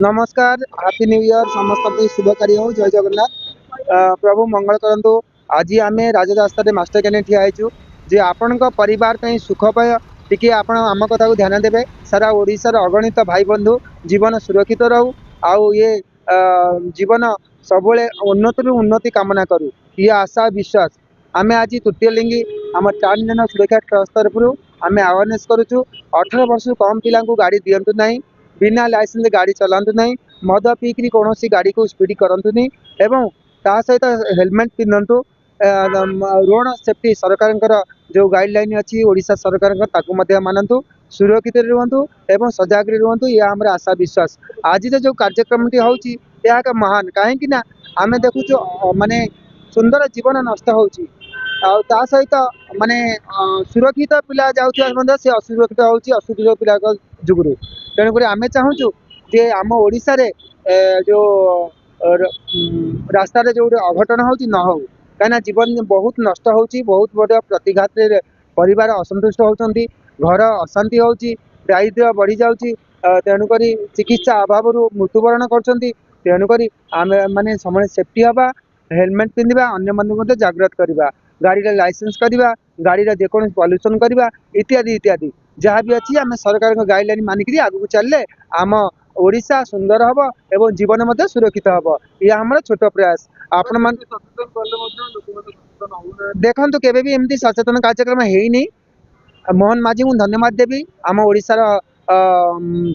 नमस्कार happy new year समस्त शुभकारी हो जय जगन्नाथ प्रभु मंगल करंतु आज आम राजरास्ता मास्टर कैंडिडेट ठिया होइछु जे आपण परिवार पे सुख पाय टिके आपण आम कथा को ध्यान देबे सारा ओडिशार अगणित भाई बंधु जीवन सुरक्षित रहू आउ ये जीवन सबले उन्नति उन्नति कामना करू ये आशा विश्वास आम आज तृतीय लिंगी आम चार सुरक्षा ट्रस्ट तरफ आम अवेयरनेस करुचु 18 वर्ष कम पिला गाड़ी दिंतु ना बिना लाइसेंस गाड़ी चलातु नहीं मद पीकरी कौन गाड़ी को स्पीड करतु एवं ता सहित हेलमेट पिंधतु रोड सेफ्टी सरकार जो गाइडलाइन अच्छी ओडिशा सरकार मानतु सुरक्षित रुहतु एवं सजग रुहतु यह आम आशा विश्वास आज जो कार्यक्रम टी एक महान कहीं आम देखु माने सुंदर जीवन नष्ट हो सहित माने सुरक्षित पिला जाऊँ से असुरक्षित होसुरक्षित पिला जुगुरु तेणुक आम चाहूँ जे आम ओडिशा रे जो रास्ता जो अघटन हो न हो कहीं जीवन बहुत नष्ट हो बहुत बड़ प्रतिघात परिवार असंतुष्ट होती घर अशांति हो दारिद्र्य बढ़ी जाऊँगी तेणुक चिकित्सा अभाव मृत्युवरण करुक आम मैंने समय सेफ्टी हवा हेलमेट पिंधा अन्य मन जागृत करवा गाड़ी लाइसेंस करवा गाड़ी जेको पल्यूशन करवा इत्यादि इत्यादि जहाँ भी अच्छी आम सरकार गाइडलाइन मानिक आगू चलले आम ओडिशा सुंदर हम एवं जीवन मध्य सुरक्षित हम यह आम छोट प्रयास आपण मान देखु केवे भी एमती सचेतन कार्यक्रम है नहीं मोहन माझी को धन्यवाद देवी आम ओडिशार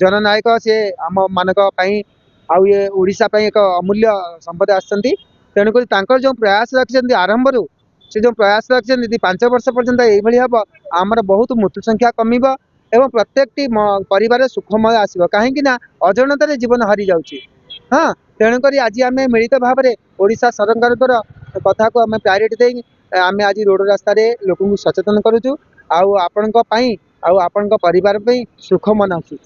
जननायक सी आम मानक आउ ये ओडिशा एक अमूल्य संपद आसती तेणुक जो प्रयास रखिंट आरंभ से जो प्रयास रखिंट 5 वर्ष पर्यंत ये हम आमर बहुत मृत्यु संख्या कमिब एवं प्रत्येक परिवार सुखमय आसो कहीं अजाणत जीवन हारी जाऊँगी हाँ तेणुक आज आम मिलित भाव में ओडिशा सरकार कथा को आम प्रायोरिटी दे आम आज रोड रास्ता लोक सचेतन करुचु आपण परिवार सुख मनाऊँ।